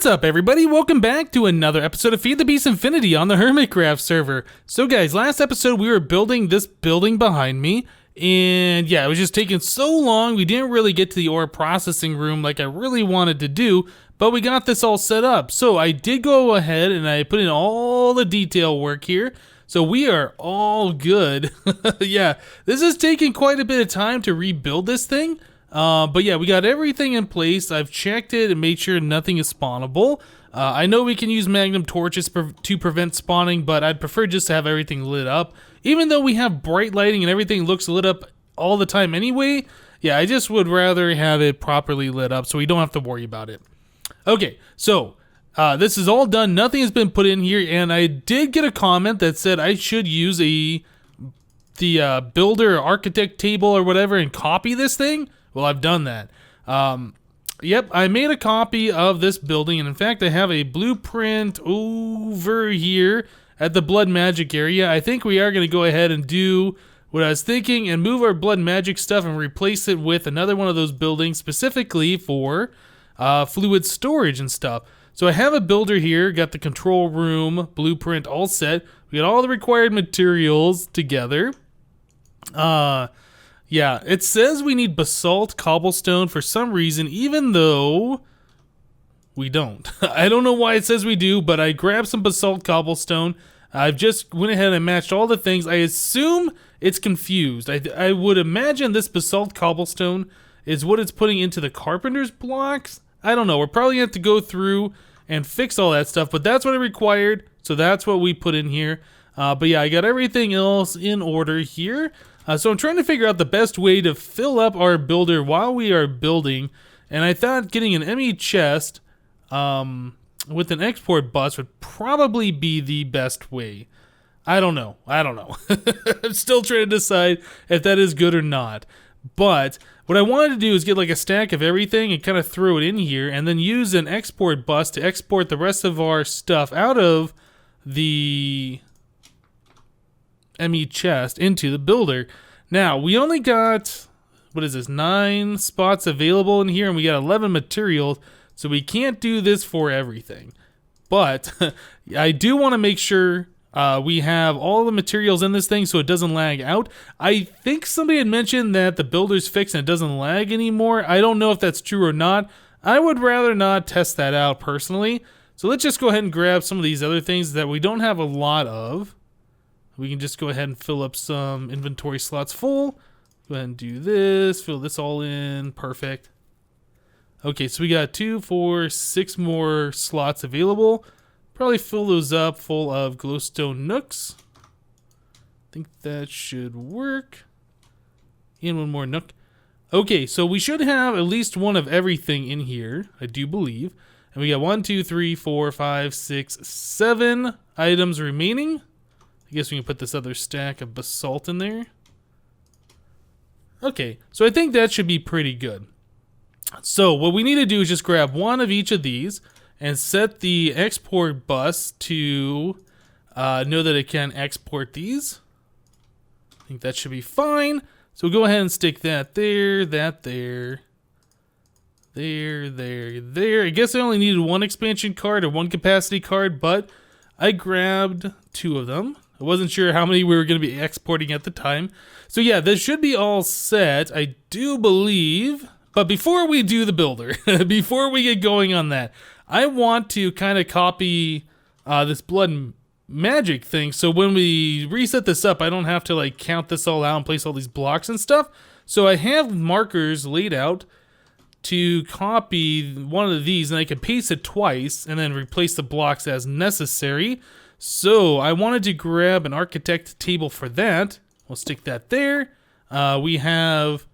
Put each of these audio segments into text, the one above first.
What's up, everybody? Welcome back to another episode of FTB Infinity on the HermitCraft server. So guys, last episode we were building this building behind me, and yeah, it was just taking so long. We didn't really get to the ore processing room like I really wanted to do, but we got this all set up. So I did go ahead and I put in all the detail work here. So we are all good. Yeah, this is taking quite a bit of time to rebuild this thing. But yeah, we got everything in place. I've checked it and made sure nothing is spawnable. I know we can use magnum torches to prevent spawning, but I'd prefer just to have everything lit up. Even though we have bright lighting and everything looks lit up all the time anyway, yeah, I just would rather have it properly lit up so we don't have to worry about it. Okay, so this is all done. Nothing has been put in here, and I did get a comment that said I should use the builder or architect table or whatever and copy this thing. Well, I've done that. Yep, I made a copy of this building, and in fact, I have a blueprint over here at the blood magic area. I think we are going to go ahead and do what I was thinking and move our blood magic stuff and replace it with another one of those buildings specifically for fluid storage and stuff. So I have a builder here, got the control room blueprint all set. We got all the required materials together. Yeah, it says we need basalt cobblestone for some reason, even though we don't. I don't know why it says we do, but I grabbed some basalt cobblestone. I've just went ahead and matched all the things. I assume it's confused. I would imagine this basalt cobblestone is what it's putting into the carpenter's blocks. I don't know. We're probably going to have to go through and fix all that stuff, but that's what it required, so that's what we put in here. But yeah, I got everything else in order here. So I'm trying to figure out the best way to fill up our builder while we are building, and I thought getting an Emmy chest with an export bus would probably be the best way. I don't know. I'm still trying to decide if that is good or not. But what I wanted to do is get like a stack of everything and kind of throw it in here, and then use an export bus to export the rest of our stuff out of the Emmy chest into the builder. Now, we only got, 9 spots available in here, and we got 11 materials, so we can't do this for everything. But I do want to make sure we have all the materials in this thing so it doesn't lag out. I think somebody had mentioned that the builder's fixed and it doesn't lag anymore. I don't know if that's true or not. I would rather not test that out personally. So let's just go ahead and grab some of these other things that we don't have a lot of. We can just go ahead and fill up some inventory slots full. Go ahead and do this. Fill this all in. Perfect. Okay, so we got 2, 4, 6 more slots available. Probably fill those up full of glowstone nooks. I think that should work. And one more nook. Okay, so we should have at least one of everything in here, I do believe. And we got 1, 2, 3, 4, 5, 6, 7 items remaining. I guess we can put this other stack of basalt in there. Okay, so I think that should be pretty good. So what we need to do is just grab one of each of these and set the export bus to know that it can export these. I think that should be fine. So we'll go ahead and stick that there, that there. There. I guess I only needed one expansion card or one capacity card, but I grabbed 2 of them. I wasn't sure how many we were going to be exporting at the time. So yeah, this should be all set, I do believe. But before we do the builder, before we get going on that, I want to kind of copy this blood magic thing. So when we reset this up, I don't have to like count this all out and place all these blocks and stuff. So I have markers laid out to copy one of these, and I can paste it twice and then replace the blocks as necessary. So I wanted to grab an architect table for that. We'll stick that there. We have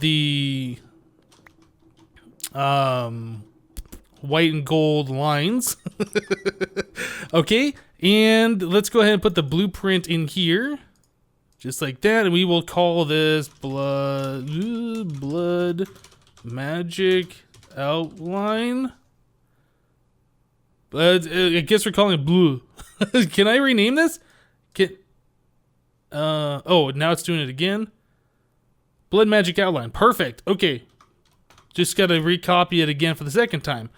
the white and gold lines. Okay, and let's go ahead and put the blueprint in here. Just like that, and we will call this blood magic outline. But I guess we're calling it blue. Can I rename this? Oh, now it's doing it again. Blood magic outline. Perfect. Okay. Just got to recopy it again for the second time.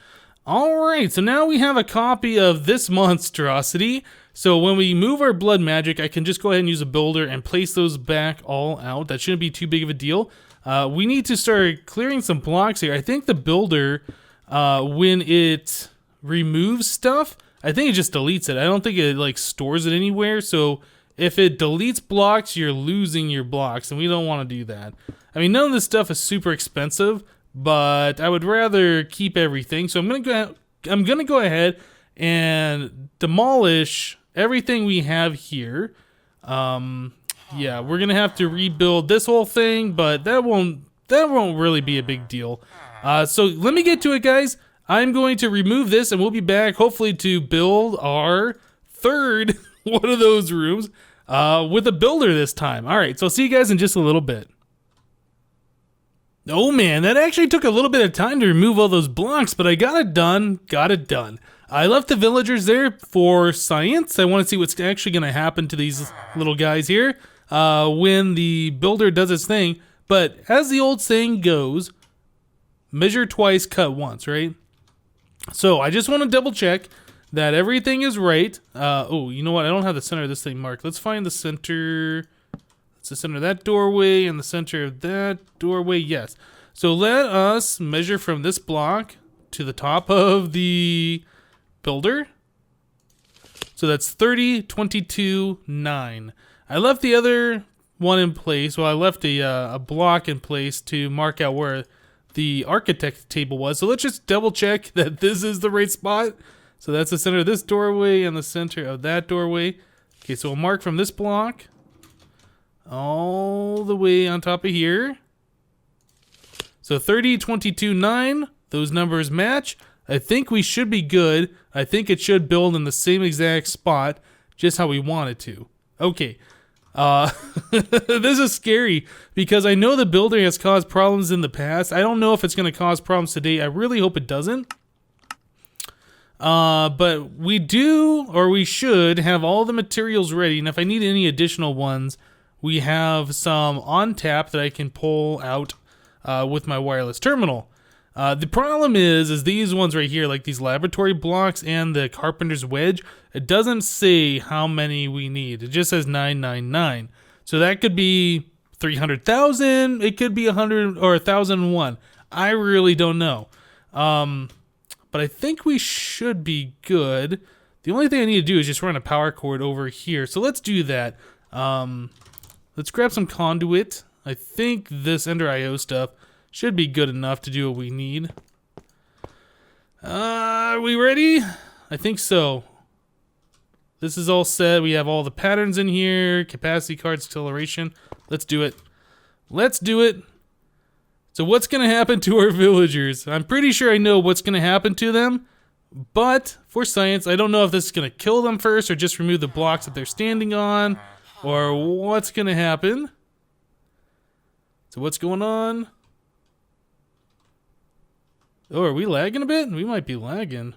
Alright, so now we have a copy of this monstrosity. So when we move our blood magic, I can just go ahead and use a builder and place those back all out. That shouldn't be too big of a deal. We need to start clearing some blocks here. I think the builder, when it removes stuff, I think it just deletes it. I don't think it like stores it anywhere. So if it deletes blocks, you're losing your blocks, and we don't want to do that. I mean, none of this stuff is super expensive, but I would rather keep everything. So I'm gonna go ahead and demolish everything we have here. Yeah, we're gonna have to rebuild this whole thing, but that won't really be a big deal. So let me get to it, guys. I'm going to remove this, and we'll be back hopefully to build our third one of those rooms with a builder this time. All right, so I'll see you guys in just a little bit. Oh man, that actually took a little bit of time to remove all those blocks, but I got it done. I left the villagers there for science. I want to see what's actually going to happen to these little guys here when the builder does its thing. But as the old saying goes, measure twice, cut once, right? So I just want to double check that everything is right. Oh, you know what? I don't have the center of this thing marked. Let's find the center. It's the center of that doorway and the center of that doorway. Yes. So let us measure from this block to the top of the builder. So that's 30, 22, 9. I left the other one in place. Well, I left a block in place to mark out where the architect table was. So let's just double check that this is the right spot. So that's the center of this doorway and the center of that doorway. Okay, so we'll mark from this block all the way on top of here. So 30, 22, 9, those numbers match. I think we should be good. I think it should build in the same exact spot, just how we want it to. Okay. This is scary because I know the builder has caused problems in the past. I don't know if it's going to cause problems today. I really hope it doesn't. But we do, or we should, have all the materials ready. And if I need any additional ones, we have some on tap that I can pull out with my wireless terminal. The problem is these ones right here, like these laboratory blocks and the carpenter's wedge, it doesn't say how many we need. It just says 999. So that could be 300,000. It could be 100 or 1,001. I really don't know. But I think we should be good. The only thing I need to do is just run a power cord over here. So let's do that. Let's grab some conduit. I think this Ender IO stuff should be good enough to do what we need. Are we ready? I think so. This is all set. We have all the patterns in here. Capacity cards, acceleration. Let's do it. Let's do it. So what's going to happen to our villagers? I'm pretty sure I know what's going to happen to them. But for science, I don't know if this is going to kill them first or just remove the blocks that they're standing on. Or what's going to happen. So what's going on? Oh, are we lagging a bit? We might be lagging.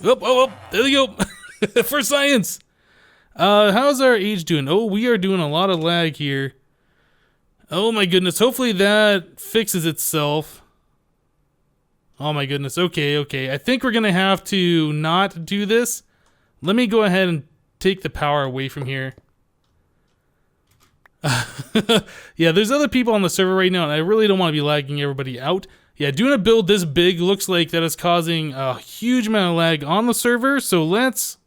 Oh, there we go. For science. How's our age doing? Oh, we are doing a lot of lag here. Oh my goodness. Hopefully that fixes itself. Oh my goodness. Okay. I think we're going to have to not do this. Let me go ahead and take the power away from here. Yeah, there's other people on the server right now, and I really don't want to be lagging everybody out. Yeah, doing a build this big looks like that is causing a huge amount of lag on the server, so let's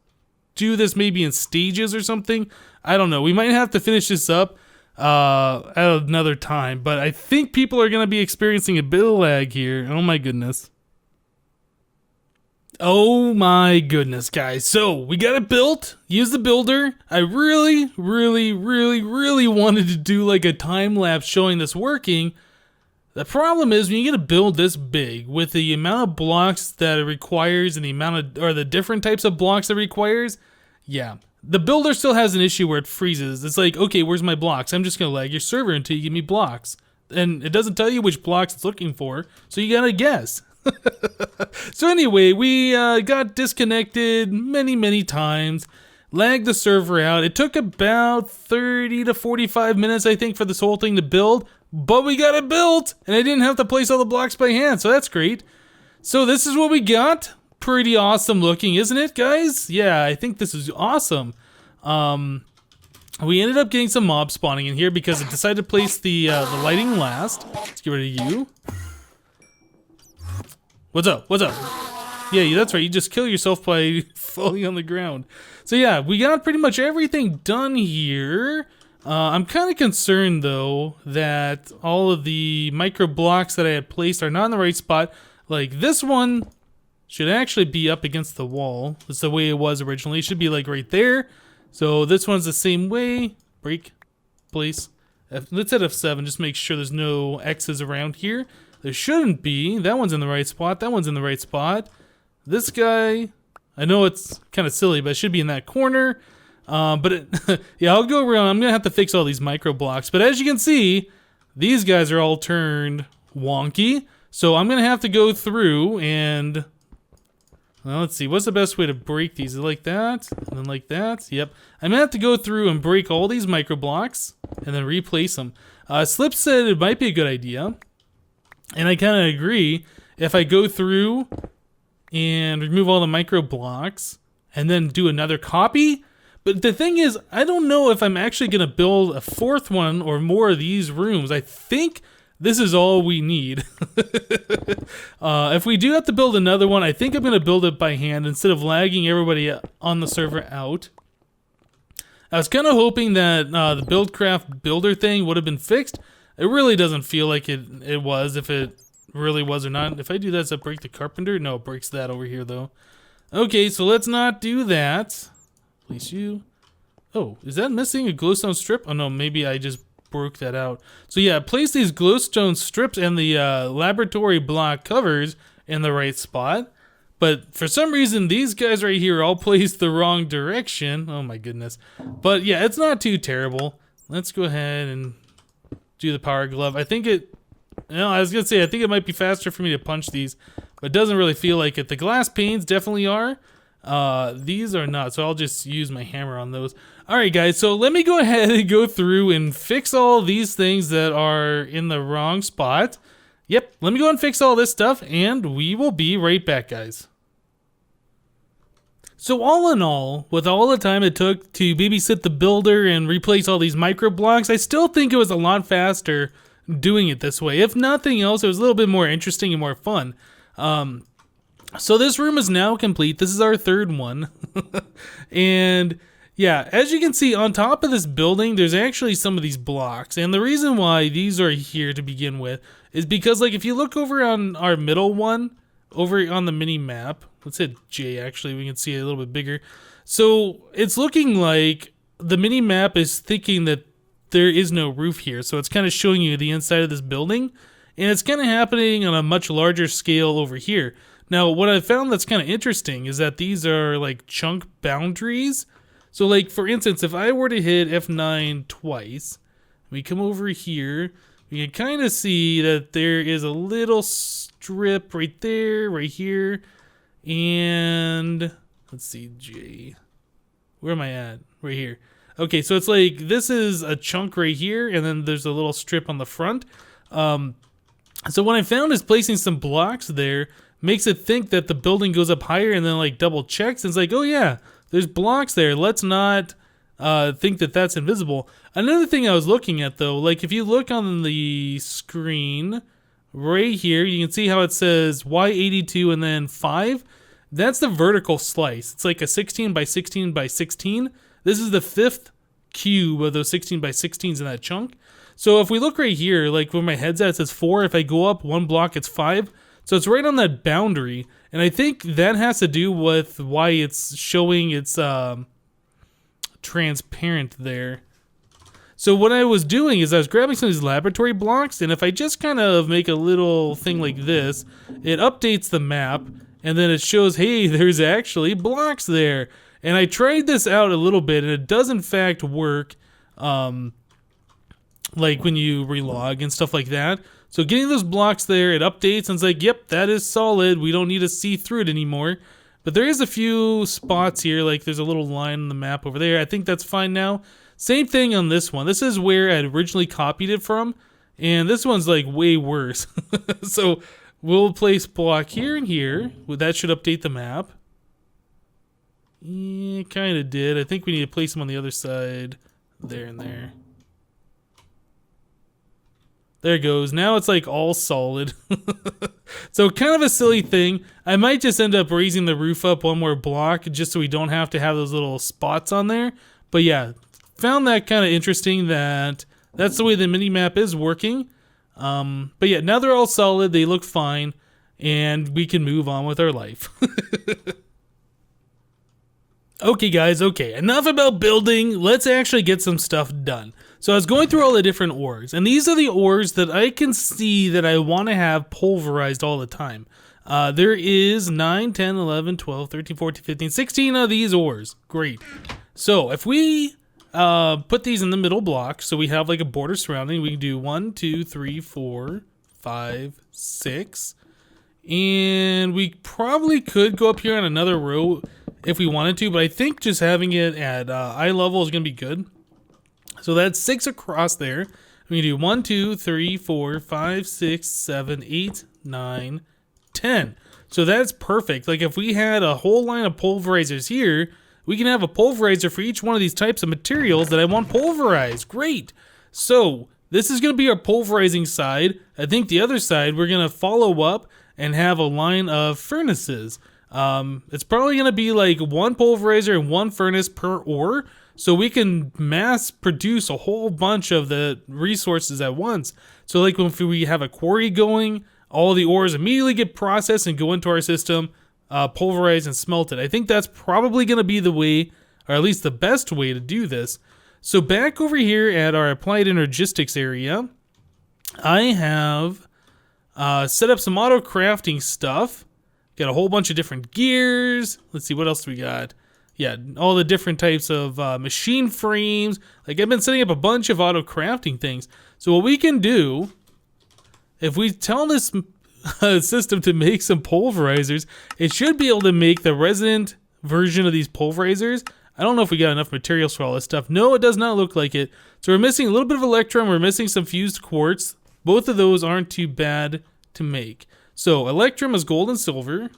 do this maybe in stages or something. I don't know. We might have to finish this up at another time, but I think people are going to be experiencing a bit of lag here. Oh my goodness. Oh my goodness, guys. So, we got it built. Use the builder. I really wanted to do like a time lapse showing this working. The problem is when you get a build this big with the amount of blocks that it requires and the amount of, or the different types of blocks it requires, yeah. The builder still has an issue where it freezes. It's like, okay, where's my blocks? I'm just going to lag your server until you give me blocks. And it doesn't tell you which blocks it's looking for, so you got to guess. So anyway, we got disconnected many times. lagged the server out. It took about 30 to 45 minutes, I think, for this whole thing to build, but we got it built, and I didn't have to place all the blocks by hand, so that's great. So this is what we got. Pretty awesome looking, isn't it, guys? Yeah, I think this is awesome. We ended up getting some mob spawning in here because it decided to place the lighting last. Let's get rid of you. What's up? What's up? Yeah, that's right. You just kill yourself by falling on the ground. So yeah, we got pretty much everything done here. I'm kind of concerned though that all of the micro blocks that I had placed are not in the right spot. Like this one should actually be up against the wall. That's the way it was originally. It should be like right there. So this one's the same way. Break, place. Let's hit F7, just make sure there's no X's around here. There shouldn't be. That one's in the right spot. That one's in the right spot. This guy, I know it's kind of silly, but it should be in that corner. Yeah, I'll go around. I'm going to have to fix all these micro blocks. But as you can see, these guys are all turned wonky. So I'm going to have to go through and... Well, let's see. What's the best way to break these? Is it like that? And then like that? Yep. I'm going to have to go through and break all these micro blocks and then replace them. Slip said it might be a good idea. And I kind of agree. If I go through and remove all the micro blocks and then do another copy. But the thing is, I don't know if I'm actually going to build a fourth one or more of these rooms. I think this is all we need. If we do have to build another one, I think I'm going to build it by hand instead of lagging everybody on the server out. I was kind of hoping that the BuildCraft builder thing would have been fixed. It really doesn't feel like it was, if it really was or not. If I do that, does that break the carpenter? No, it breaks that over here, though. Okay, so let's not do that. Place you. Oh, is that missing a glowstone strip? Oh, no, maybe I just broke that out. So yeah, place these glowstone strips and the laboratory block covers in the right spot. But for some reason, these guys right here all placed the wrong direction. Oh my goodness. But yeah, it's not too terrible. Let's go ahead and do the power glove. I think it... No, I was going to say, I think it might be faster for me to punch these. But it doesn't really feel like it. The glass panes definitely are. These are not, so I'll just use my hammer on those. Alright guys, so let me go ahead and go through and fix all these things that are in the wrong spot. Yep, let me go and fix all this stuff, and we will be right back, guys. So all in all, with all the time it took to babysit the builder and replace all these micro blocks, I still think it was a lot faster doing it this way. If nothing else, it was a little bit more interesting and more fun. So this room is now complete. This is our third one. And yeah, as you can see on top of this building, there's actually some of these blocks. And the reason why these are here to begin with is because, like, if you look over on our middle one, over on the mini map, let's hit J actually, we can see it a little bit bigger. So it's looking like the mini map is thinking that there is no roof here. So it's kind of showing you the inside of this building. And it's kind of happening on a much larger scale over here. Now, what I found that's kind of interesting is that these are like chunk boundaries. So like, for instance, if I were to hit F9 twice, we come over here, we can kind of see that there is a little strip right there, right here. And let's see, J. Where am I at? Right here. Okay, so it's like, this is a chunk right here, and then there's a little strip on the front. So what I found is placing some blocks there makes it think that the building goes up higher, and then like double checks, and it's like, oh yeah, there's blocks there. Let's not think that that's invisible. Another thing I was looking at though, like if you look on the screen right here, you can see how it says Y82 and then 5. That's the vertical slice. It's like a 16 by 16 by 16. This is the 5th cube of those 16 by 16s in that chunk. So if we look right here, like where my head's at, it says 4. If I go up one block, it's 5. So it's right on that boundary. And I think that has to do with why it's showing it's transparent there. So what I was doing is I was grabbing some of these laboratory blocks, and if I just kind of make a little thing like this, it updates the map, and then it shows, hey, there's actually blocks there. And I tried this out a little bit, and it does in fact work, like when you relog and stuff like that. So getting those blocks there, it updates, and it's like, yep, that is solid. We don't need to see through it anymore. But there is a few spots here, like there's a little line on the map over there. I think that's fine now. Same thing on this one. This is where I originally copied it from, and this one's like way worse. So we'll place block here and here. Well, that should update the map. Yeah, kind of did. I think we need to place them on the other side. There and there. There it goes. Now it's like all solid. So kind of a silly thing. I might just end up raising the roof up one more block just so we don't have to have those little spots on there. But yeah, found that kind of interesting that that's the way the mini-map is working. But yeah, now they're all solid. They look fine. And we can move on with our life. Okay guys, okay, enough about building, let's actually get some stuff done. So I was going through all the different ores, and these are the ores that I can see that I want to have pulverized all the time. There is 9, 10, 11, 12, 13, 14, 15, 16 of these ores. Great. So if we put these in the middle block, so we have like a border surrounding, we can do 1, 2, 3, 4, 5, 6. And we probably could go up here on another row if we wanted to, but I think just having it at eye level is going to be good. So that's 6 across there. We can do 1, 2, 3, 4, 5, 6, 7, 8, 9, 10. So that's perfect. Like if we had a whole line of pulverizers here, we can have a pulverizer for each one of these types of materials that I want pulverized. Great. So this is going to be our pulverizing side. I think the other side we're going to follow up and have a line of furnaces. It's probably going to be like one pulverizer and one furnace per ore, so we can mass produce a whole bunch of the resources at once. So like if we have a quarry going, all the ores immediately get processed and go into our system, pulverized and smelted. I think that's probably going to be the way, or at least the best way to do this. So back over here at our applied energistics area, I have set up some auto crafting stuff. Got a whole bunch of different gears. Let's see, what else do we got? Yeah, all the different types of machine frames. Like I've been setting up a bunch of auto crafting things. So what we can do, if we tell this system to make some pulverizers, it should be able to make the resident version of these pulverizers. I don't know if we got enough materials for all this stuff. No, it does not look like it. So we're missing a little bit of Electrum. We're missing some fused quartz. Both of those aren't too bad to make. So Electrum is gold and silver.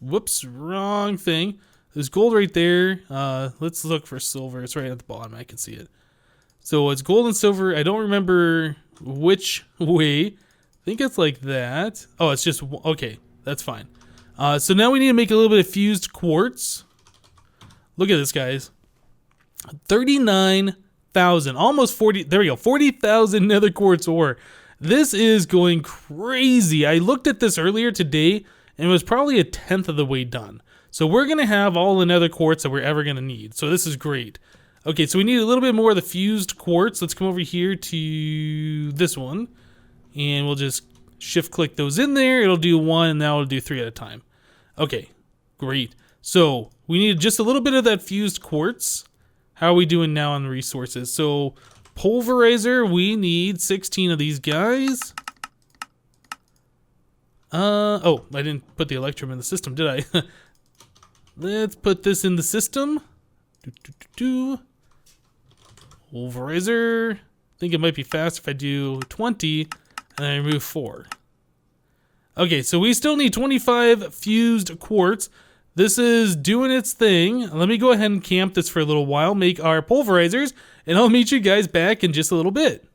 Whoops, wrong thing. There's gold right there. Let's look for silver. It's right at the bottom. I can see it. So it's gold and silver. I don't remember which way. I think it's like that. Oh, it's just, okay, that's fine. So now we need to make a little bit of fused quartz. Look at this, guys. 39,000, almost 40, there we go, 40,000 nether quartz ore. This is going crazy. I looked at this earlier today, and it was probably a 10th of the way done. So we're going to have all the nether quartz that we're ever going to need. So this is great. Okay, so we need a little bit more of the fused quartz. Let's come over here to this one. And we'll just shift-click those in there. It'll do 1, and now it'll do 3 at a time. Okay, great. So we need just a little bit of that fused quartz. How are we doing now on the resources? So Pulverizer, we need 16 of these guys. Oh, I didn't put the Electrum in the system, did I? Let's put this in the system. Pulverizer. I think it might be faster if I do 20 and I remove 4. Okay, so we still need 25 fused quartz. This is doing its thing. Let me go ahead and camp this for a little while, make our pulverizers, and I'll meet you guys back in just a little bit.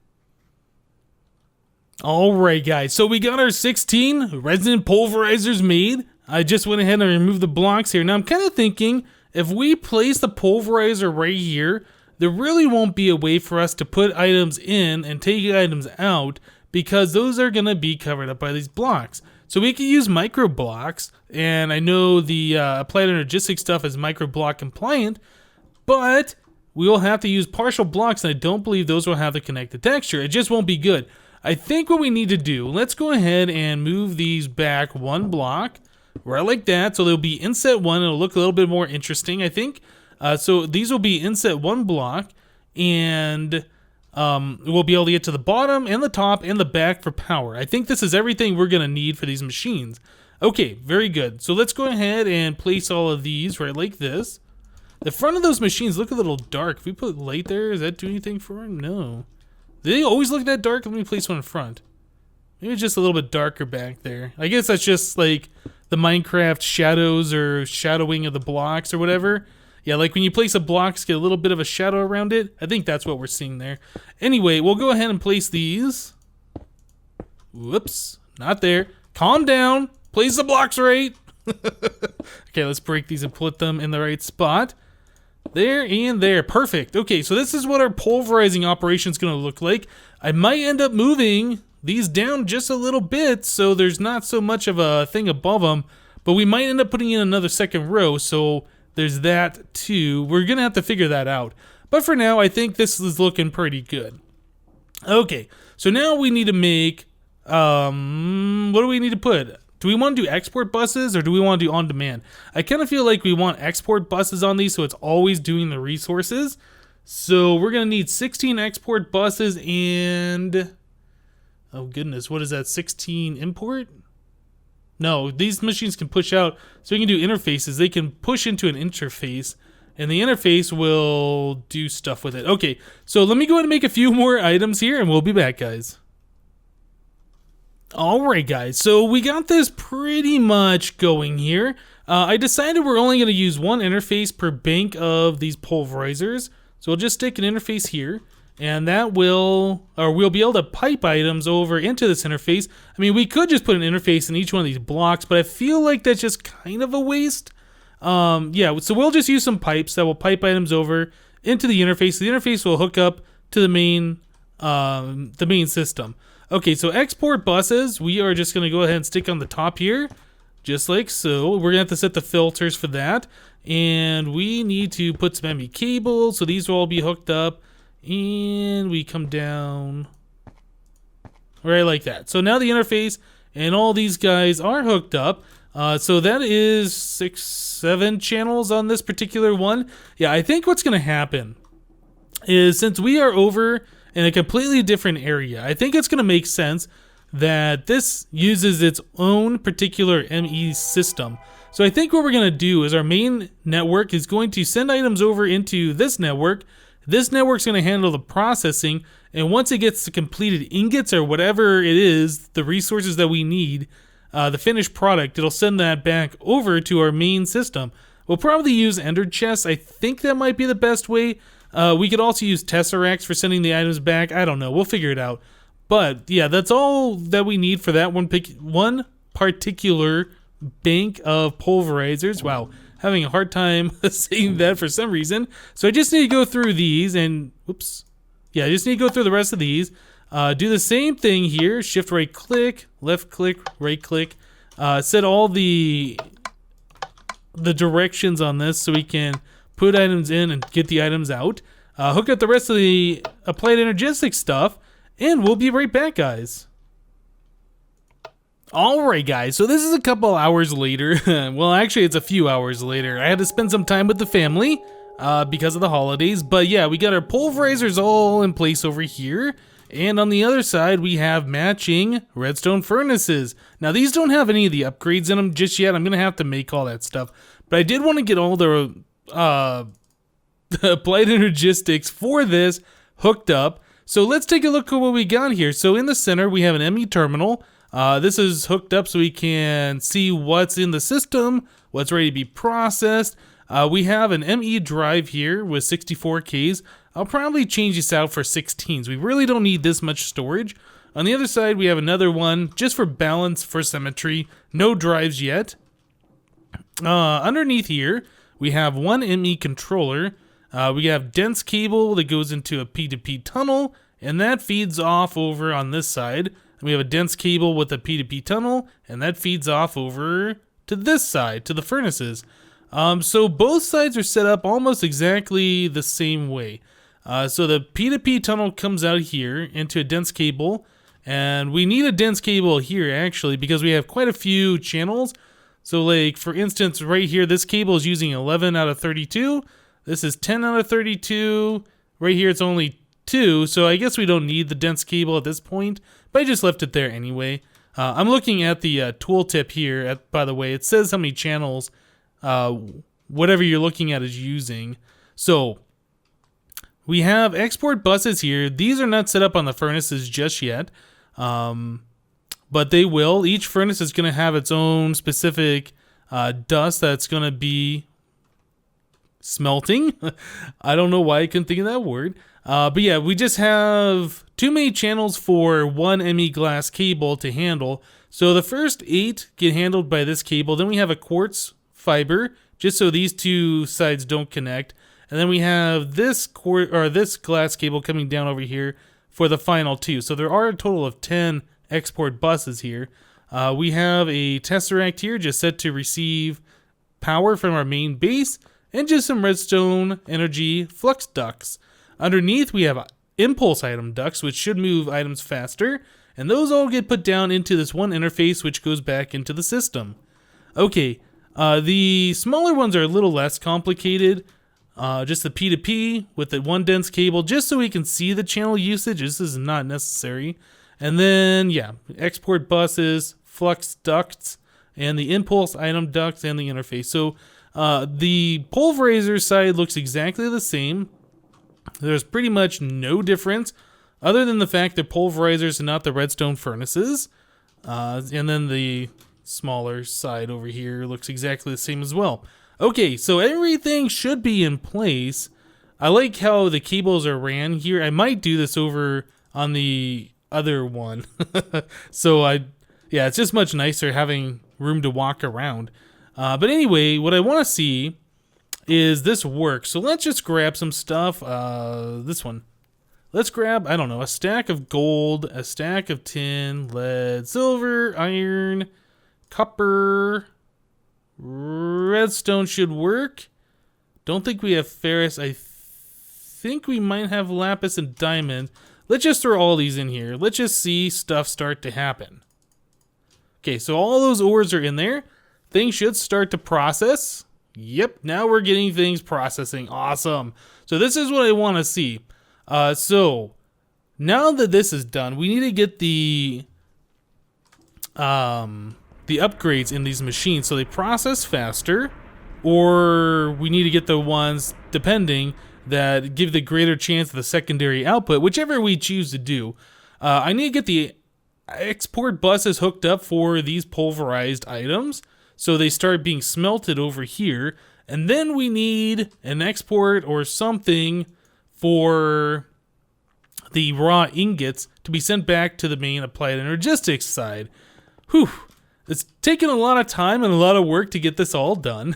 Alright guys, so we got our 16 resident pulverizers made. I just went ahead and removed the blocks here. Now I'm kind of thinking, if we place the pulverizer right here, there really won't be a way for us to put items in and take items out, because those are going to be covered up by these blocks. So we can use micro blocks, and I know the applied energistics stuff is micro block compliant, but we will have to use partial blocks, and I don't believe those will have the connected texture. It just won't be good. I think what we need to do, let's go ahead and move these back 1 block, right like that, so they'll be inset 1. It'll look a little bit more interesting, I think. So these will be inset 1 block, and we'll be able to get to the bottom and the top and the back for power. I think this is everything we're going to need for these machines. Okay, very good. So let's go ahead and place all of these right like this. The front of those machines look a little dark. If we put light there, does that do anything for them? No. Do they always look that dark? Let me place one in front. Maybe it's just a little bit darker back there. I guess that's just like the Minecraft shadows or shadowing of the blocks or whatever. Yeah, like when you place a block, get a little bit of a shadow around it. I think that's what we're seeing there. Anyway, we'll go ahead and place these. Whoops, not there. Calm down. Place the blocks right. Okay, let's break these and put them in the right spot. There and there. Perfect. Okay, so this is what our pulverizing operation is going to look like. I might end up moving these down just a little bit so there's not so much of a thing above them, but we might end up putting in another second row, so there's that too. We're going to have to figure that out. But for now, I think this is looking pretty good. Okay, so now we need to make, what do we need to put? Do we want to do export buses or do we want to do on demand? I kind of feel like we want export buses on these so it's always doing the resources. So we're going to need 16 export buses and, oh goodness, what is that, 16 import? No, these machines can push out, so we can do interfaces. They can push into an interface, and the interface will do stuff with it. Okay, so let me go ahead and make a few more items here, and we'll be back, guys. Alright guys, so we got this pretty much going here. I decided we're only going to use one interface per bank of these pulverizers. So we'll just stick an interface here, and that will, or we'll be able to pipe items over into this interface. I mean, we could just put an interface in each one of these blocks, but I feel like that's just kind of a waste. Yeah, so we'll just use some pipes that will pipe items over into the interface. The interface will hook up to the main system. Okay, so export buses, we are just going to go ahead and stick on the top here, just like so. We're going to have to set the filters for that, and we need to put some Emmy cables, so these will all be hooked up, and we come down right like that. So now the interface and all these guys are hooked up. So that is 7 channels on this particular one. Yeah, I think what's going to happen is since we are over in a completely different area, I think it's going to make sense that this uses its own particular ME system. So I think what we're going to do is our main network is going to send items over into this network. This network's going to handle the processing, and once it gets the completed ingots or whatever it is, the resources that we need, the finished product, it'll send that back over to our main system. We'll probably use ender chests. I think that might be the best way. We could also use tesseracts for sending the items back. I don't know. We'll figure it out. But yeah, that's all that we need for that one particular bank of pulverizers. Wow, having a hard time saying that for some reason. So I just need to go through these and, whoops. Yeah, I just need to go through the rest of these. Do the same thing here. Shift right click, left click, right click. Set all the directions on this so we can put items in and get the items out. Hook up the rest of the applied energistic stuff, and we'll be right back, guys. Alright guys, so this is a couple hours later. Well, actually it's a few hours later. I had to spend some time with the family because of the holidays. But yeah, we got our pulverizers all in place over here. And on the other side, we have matching redstone furnaces. Now these don't have any of the upgrades in them just yet. I'm going to have to make all that stuff. But I did want to get all the applied energistics for this hooked up. So let's take a look at what we got here. So in the center, we have an Emmy Terminal. This is hooked up so we can see what's in the system, what's ready to be processed. We have an ME drive here with 64Ks. I'll probably change this out for 16s. We really don't need this much storage. On the other side, we have another one just for balance, for symmetry. No drives yet. Underneath here, we have one ME controller. We have dense cable that goes into a P2p tunnel, and that feeds off over on this side. We have a dense cable with a P2p tunnel, and that feeds off over to this side, to the furnaces. So both sides are set up almost exactly the same way. So the P2p tunnel comes out here into a dense cable, and we need a dense cable here actually because we have quite a few channels. So like for instance right here, this cable is using 11 out of 32. This is 10 out of 32. Right here it's only 2, so I guess we don't need the dense cable at this point, but I just left it there anyway. I'm looking at the tooltip here. By the way, it says how many channels whatever you're looking at is using. So we have export buses here. These are not set up on the furnaces just yet, but they will. Each furnace is going to have its own specific dust that's going to be smelting. I don't know why I couldn't think of that word. But yeah, we just have too many channels for one Emmy glass cable to handle. So the first 8 get handled by this cable. Then we have a quartz fiber, just so these two sides don't connect. And then we have this this glass cable coming down over here for the final 2. So there are a total of 10 export buses here. We have a tesseract here just set to receive power from our main base, and just some redstone energy flux ducts. Underneath we have impulse item ducts, which should move items faster, and those all get put down into this one interface which goes back into the system. Okay, the smaller ones are a little less complicated. Just the P2p with the one dense cable, just so we can see the channel usage. This is not necessary. And then, yeah, export buses, flux ducts, and the impulse item ducts and the interface. So the Pulverizer side looks exactly the same. There's pretty much no difference other than the fact that Pulverizers are not the redstone furnaces. And then the smaller side over here looks exactly the same as well. Okay, so everything should be in place. I like how the cables are ran here. I might do this over on the other one. Yeah, it's just much nicer having room to walk around. But anyway, what I want to see is this work. So let's just grab some stuff. This one. Let's grab, I don't know, a stack of gold, a stack of tin, lead, silver, iron, copper, redstone should work. Don't think we have ferrous. I think we might have lapis and diamond. Let's just throw all these in here. Let's just see stuff start to happen. Okay, so all those ores are in there. Things should start to process. Yep, now we're getting things processing. Awesome. So this is what I want to see. So now that this is done, we need to get the upgrades in these machines so they process faster, or we need to get the ones, depending, that give the greater chance of the secondary output, whichever we choose to do. I need to get the export buses hooked up for these pulverized items so they start being smelted over here, and then we need an export or something for the raw ingots to be sent back to the main applied energistics side. Whew. It's taken a lot of time and a lot of work to get this all done.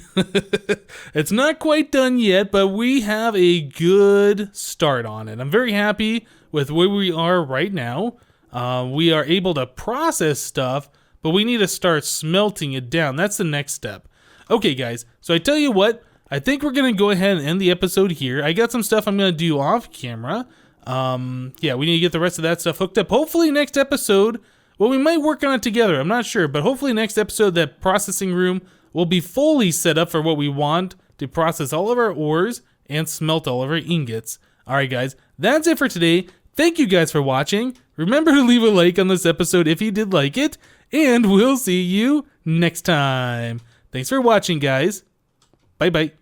It's not quite done yet, but we have a good start on it. I'm very happy with where we are right now. We are able to process stuff, but we need to start smelting it down. That's the next step. Okay, guys, so I tell you what, I think we're going to go ahead and end the episode here. I got some stuff I'm going to do off camera. Yeah, we need to get the rest of that stuff hooked up. Hopefully next episode, well, we might work on it together. I'm not sure, but hopefully next episode, that processing room will be fully set up for what we want to process all of our ores and smelt all of our ingots. All right, guys, that's it for today. Thank you guys for watching. Remember to leave a like on this episode if you did like it, and we'll see you next time. Thanks for watching, guys. Bye-bye.